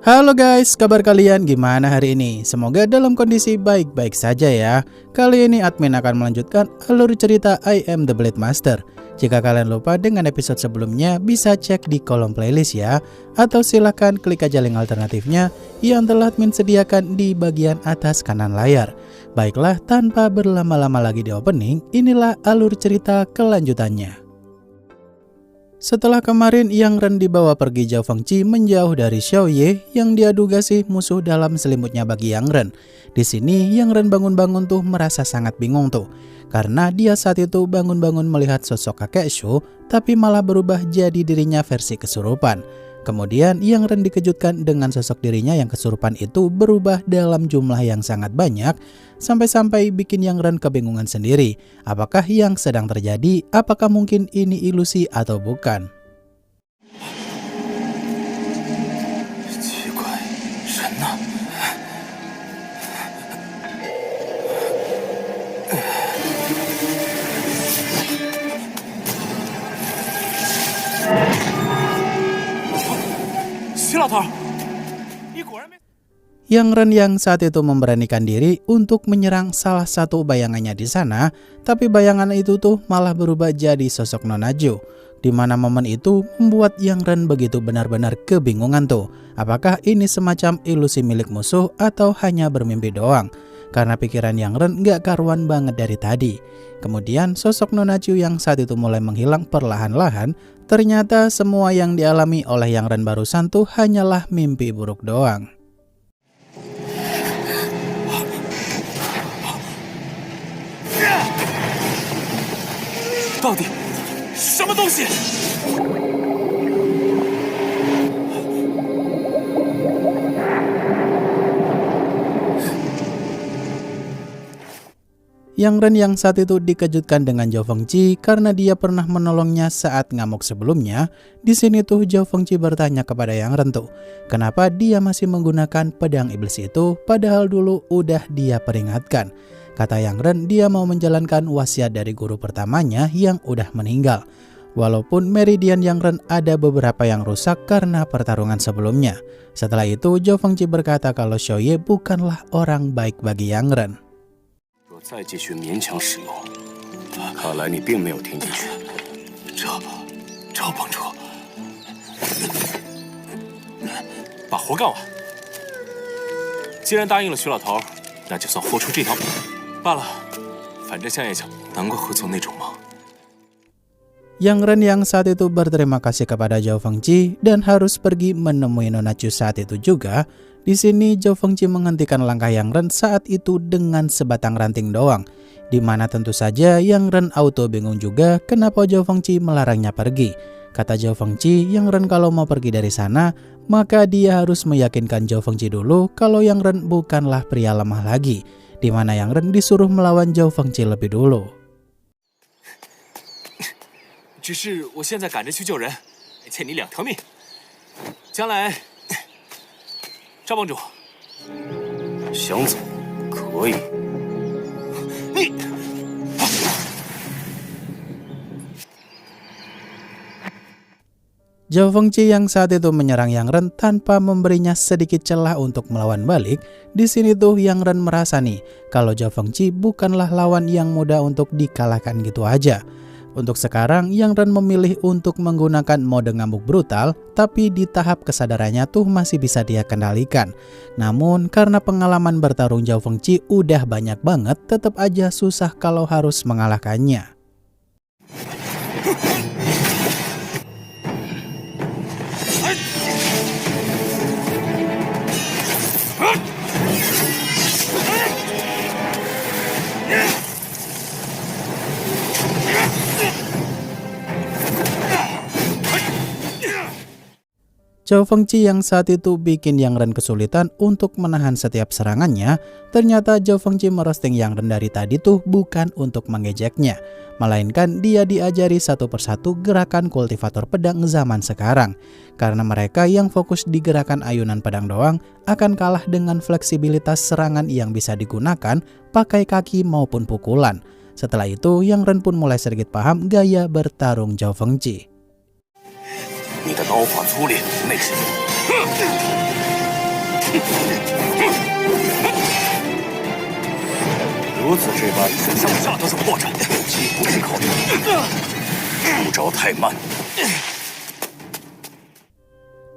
Halo guys, kabar kalian gimana hari ini? Semoga dalam kondisi baik-baik saja ya. Kali ini admin akan melanjutkan alur cerita I Am The Blade Master. Jika kalian lupa dengan episode sebelumnya, bisa cek di kolom playlist ya. Atau silahkan klik aja link alternatifnya yang telah admin sediakan di bagian atas kanan layar. Baiklah, tanpa berlama-lama lagi di opening, inilah alur cerita kelanjutannya. Setelah kemarin Yang Ren dibawa pergi Zhao Fengqi menjauh dari Xiao Ye yang dia duga sih musuh dalam selimutnya bagi Yang Ren. Di sini Yang Ren bangun-bangun tuh merasa sangat bingung tuh. Karena dia saat itu bangun-bangun melihat sosok kakek Shu, tapi malah berubah jadi dirinya versi kesurupan. Kemudian Yang Ren dikejutkan dengan sosok dirinya yang kesurupan itu berubah dalam jumlah yang sangat banyak, sampai-sampai bikin Yang Ren kebingungan sendiri. Apakah yang sedang terjadi? Apakah mungkin ini ilusi atau bukan? Yang Ren yang saat itu memberanikan diri untuk menyerang salah satu bayangannya di sana, tapi bayangan itu tuh malah berubah jadi sosok Nona Zhu. Di mana momen itu membuat Yang Ren begitu benar-benar kebingungan tuh. Apakah ini semacam ilusi milik musuh atau hanya bermimpi doang? Karena pikiran Yang Ren gak karuan banget dari tadi. Kemudian sosok Nona Zhu yang saat itu mulai menghilang perlahan-lahan. Ternyata semua yang dialami oleh Yang Ren barusan tuh hanyalah mimpi buruk doang. Yang Ren yang saat itu dikejutkan dengan Zhao Fengqi karena dia pernah menolongnya saat ngamuk sebelumnya. Di sini tuh Zhao Fengqi bertanya kepada Yang Ren tuh, kenapa dia masih menggunakan pedang iblis itu padahal dulu udah dia peringatkan. Kata Yang Ren, dia mau menjalankan wasiat dari guru pertamanya yang udah meninggal. Walaupun meridian Yang Ren ada beberapa yang rusak karena pertarungan sebelumnya. Setelah itu Zhao Fengqi berkata kalau Xiao Ye bukanlah orang baik bagi Yang Ren. 再继续勉强使用，看来你并没有听进去。赵帮主，把活干完。既然答应了徐老头，那就算豁出这条命罢了。反正向叶讲能够合作那种忙。 Yang Ren yang saat itu berterima kasih kepada Zhao Fengqi dan harus pergi menemui Nona Zhu saat itu juga. Di sini Zhao Fengqi menghentikan langkah Yang Ren saat itu dengan sebatang ranting doang. Dimana tentu saja Yang Ren auto bingung juga kenapa Zhao Fengqi melarangnya pergi. Kata Zhao Fengqi, Yang Ren kalau mau pergi dari sana, maka dia harus meyakinkan Zhao Fengqi dulu kalau Yang Ren bukanlah pria lemah lagi. Dimana Yang Ren disuruh melawan Zhao Fengqi lebih dulu. 只是我现在赶着去救人，欠你2条命。将来，赵帮主想走可以。你。 Zhao Fengqi yang saat itu menyerang Yang Ren tanpa memberinya sedikit celah untuk melawan balik. Di sini tuh Yang Ren merasa nih kalau Zhao Fengqi bukanlah lawan yang mudah untuk dikalahkan gitu aja. Untuk sekarang Yang Ren memilih untuk menggunakan mode ngamuk brutal, tapi di tahap kesadarannya tuh masih bisa dia kendalikan. Namun karena pengalaman bertarung Zhao Fengqi udah banyak banget, tetap aja susah kalau harus mengalahkannya. Zhao Fengqi yang saat itu bikin Yang Ren kesulitan untuk menahan setiap serangannya. Ternyata Zhao Fengqi merosting Yang Ren dari tadi tuh bukan untuk mengejeknya, melainkan dia diajari satu persatu gerakan kultivator pedang zaman sekarang. Karena mereka yang fokus di gerakan ayunan pedang doang akan kalah dengan fleksibilitas serangan yang bisa digunakan pakai kaki maupun pukulan. Setelah itu Yang Ren pun mulai sedikit paham gaya bertarung Zhao Fengqi. 你的刀法粗劣，内是如此这般，全上下都是破绽，既不是靠人，出招太慢。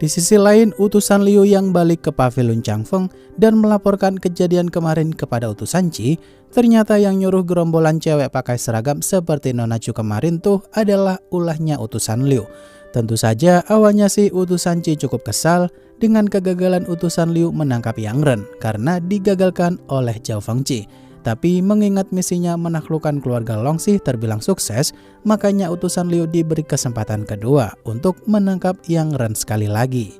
Di sisi lain, utusan Liu yang balik ke pavilion Changfeng dan melaporkan kejadian kemarin kepada utusan Qi, ternyata yang nyuruh gerombolan cewek pakai seragam seperti Nona Chu kemarin tuh adalah ulahnya utusan Liu. Tentu saja awalnya sih utusan Qi cukup kesal dengan kegagalan utusan Liu menangkap Yang Ren karena digagalkan oleh Zhao Fengqi. Tapi mengingat misinya menaklukkan keluarga Long Xi terbilang sukses, makanya utusan Liu diberi kesempatan kedua untuk menangkap Yang Ren sekali lagi.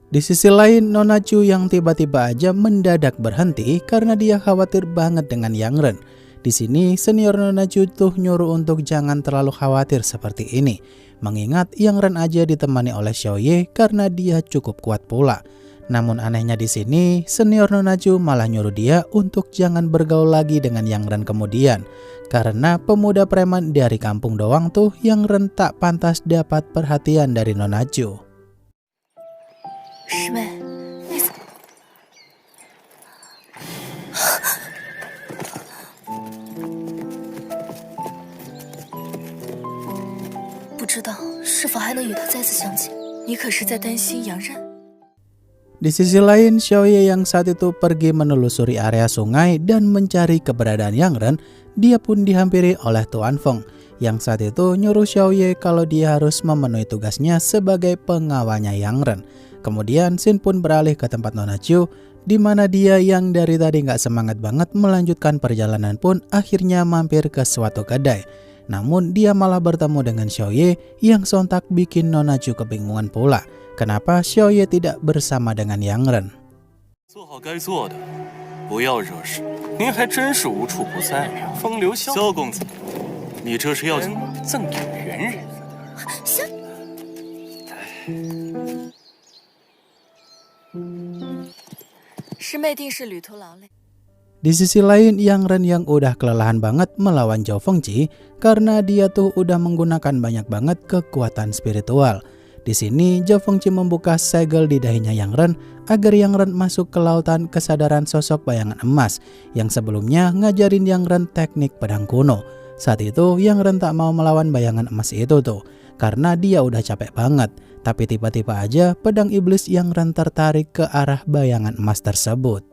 Di sisi lain, Nona Chu yang tiba-tiba aja mendadak berhenti karena dia khawatir banget dengan Yang Ren. Di sini, senior Nona Chu tuh nyuruh untuk jangan terlalu khawatir seperti ini, mengingat Yang Ren aja ditemani oleh Xiao Ye karena dia cukup kuat pula. Namun anehnya di sini, senior Nona Chu malah nyuruh dia untuk jangan bergaul lagi dengan Yang Ren kemudian, karena pemuda preman dari kampung doang tuh Yang Ren tak pantas dapat perhatian dari Nona Chu. 师妹，你不知道是否还能与他再次相见？你可是在担心杨任？ Di sisi lain, Xiao Ye yang saat itu pergi menelusuri area sungai dan mencari keberadaan Yang Ren, dia pun dihampiri oleh Tuan Feng, yang saat itu nyuruh Xiao Ye kalau dia harus memenuhi tugasnya sebagai pengawalnya Yang Ren. Kemudian Xin pun beralih ke tempat Nona Chu, di mana dia yang dari tadi nggak semangat banget melanjutkan perjalanan pun akhirnya mampir ke suatu kedai. Namun dia malah bertemu dengan Xiao Ye yang sontak bikin Nona Chu kebingungan pula. Kenapa Xiao Ye tidak bersama dengan Yang Ren? 做好该做的，不要惹事。您还真是无处不在呀，风流潇。萧公子，你这是要赠给原人？萧。 师妹定是旅途劳累。 Di sisi lain, Yang Ren yang udah kelelahan banget melawan Zhao Fengqi karena dia tuh udah menggunakan banyak banget kekuatan spiritual. Di sini Zhao Fengqi membuka segel di dahinya Yang Ren agar Yang Ren masuk ke lautan kesadaran sosok bayangan emas yang sebelumnya ngajarin Yang Ren teknik pedang kuno. Saat itu Yang Ren tak mau melawan bayangan emas itu tuh karena dia udah capek banget. Tapi tiba-tiba aja pedang iblis Yang Ren tertarik ke arah bayangan emas tersebut.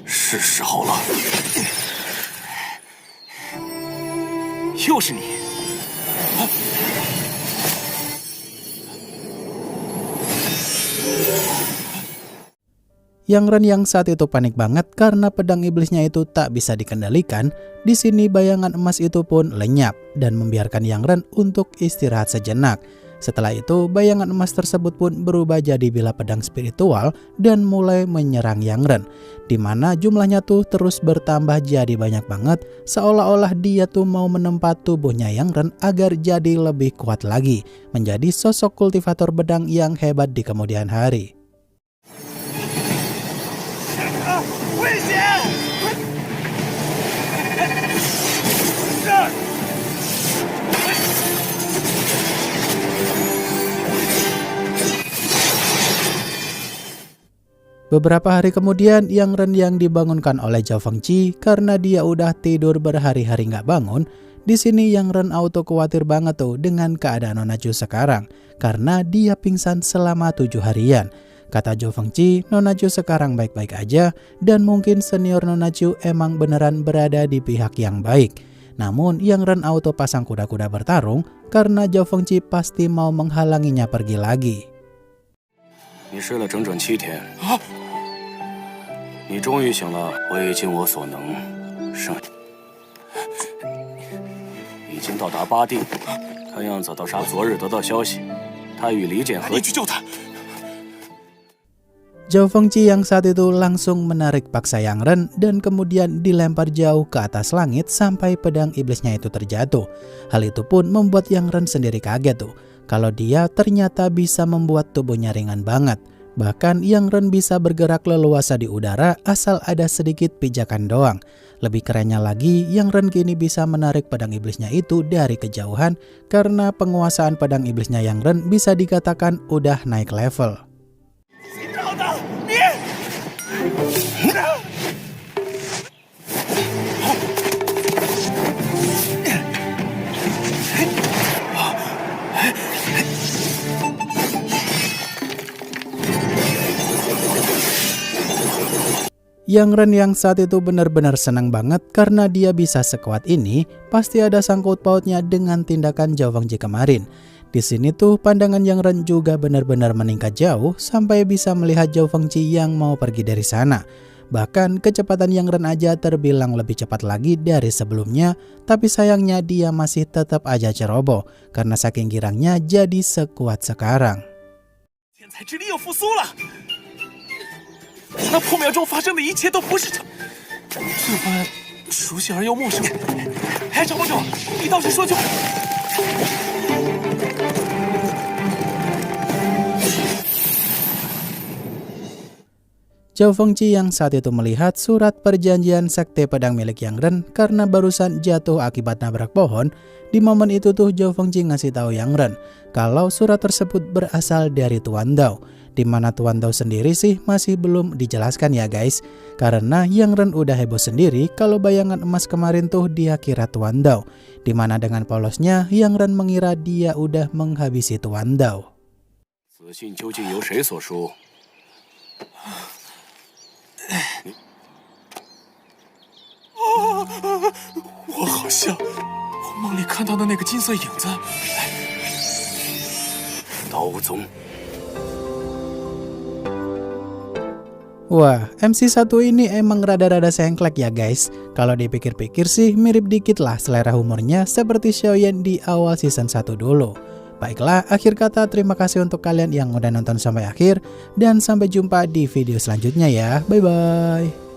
是时候了，又是你！ Yang Ren yang saat itu panik banget karena pedang iblisnya itu tak bisa dikendalikan. Di sini bayangan emas itu pun lenyap dan membiarkan Yang Ren untuk istirahat sejenak. Setelah itu bayangan emas tersebut pun berubah jadi bilah pedang spiritual dan mulai menyerang Yang Ren, di mana jumlahnya tuh terus bertambah jadi banyak banget, seolah-olah dia tuh mau menempa tubuhnya Yang Ren agar jadi lebih kuat lagi, menjadi sosok kultivator pedang yang hebat di kemudian hari. Beberapa hari kemudian, Yang Ren yang dibangunkan oleh Zhao Fengqi karena dia udah tidur berhari-hari nggak bangun. Di sini Yang Ren auto khawatir banget tuh dengan keadaan Nona Chu sekarang karena dia pingsan selama 7 harian. Kata Zhao Fengqi, Nona Chu sekarang baik-baik aja dan mungkin senior Nona Chu emang beneran berada di pihak yang baik. Namun Yang Ren auto pasang kuda-kuda bertarung karena Zhao Fengqi pasti mau menghalanginya pergi lagi. 你睡了整整7天啊！你终于醒了，我已尽我所能，剩已经到达巴地，看样子到昨日得到消息，他与李简和你去救他。Zhao Fengqi yang saat itu langsung menarik paksa Yang Ren dan kemudian dilempar jauh ke atas langit sampai pedang iblisnya itu terjatuh. Hal itu pun membuat Yang Ren sendiri kaget tuh, kalau dia ternyata bisa membuat tubuhnya ringan banget. Bahkan Yang Ren bisa bergerak leluasa di udara asal ada sedikit pijakan doang. Lebih kerennya lagi, Yang Ren kini bisa menarik pedang iblisnya itu dari kejauhan karena penguasaan pedang iblisnya Yang Ren bisa dikatakan udah naik level. Yang Ren yang saat itu benar-benar senang banget karena dia bisa sekuat ini, pasti ada sangkut pautnya dengan tindakan Zhao Fengqi kemarin. Di sini tuh pandangan Yang Ren juga benar-benar meningkat jauh sampai bisa melihat Zhao Fengqi yang mau pergi dari sana. Bahkan kecepatan Yang Ren aja terbilang lebih cepat lagi dari sebelumnya, tapi sayangnya dia masih tetap aja ceroboh karena saking girangnya jadi sekuat sekarang. 那破庙中发生的一切都不是常，这般熟悉而又陌生。哎，赵帮主，你倒是说句话。Zhao Fengqi yang saat itu melihat surat perjanjian sekte pedang milik Yang Ren karena barusan jatuh akibat nabrak pohon. Di momen itu tuh Zhao Fengqi ngasih tahu Yang Ren kalau surat tersebut berasal dari Tuan Dao. Di mana Tuan Dao sendiri sih masih belum dijelaskan ya guys. Karena Yang Ren udah heboh sendiri kalau bayangan emas kemarin tuh dia kira Tuan Dao. Di mana dengan polosnya Yang Ren mengira dia udah menghabisi Tuan Dao. 此信究竟由谁所书？我好像我梦里看到的那个金色影子。刀宗。 Wah, MC1 ini emang rada-rada sengklek ya guys. Kalau dipikir-pikir sih mirip dikit lah selera humornya seperti Xiaoyan di awal season 1 dulu. Baiklah, akhir kata terima kasih untuk kalian yang udah nonton sampai akhir. Dan sampai jumpa di video selanjutnya ya. Bye-bye.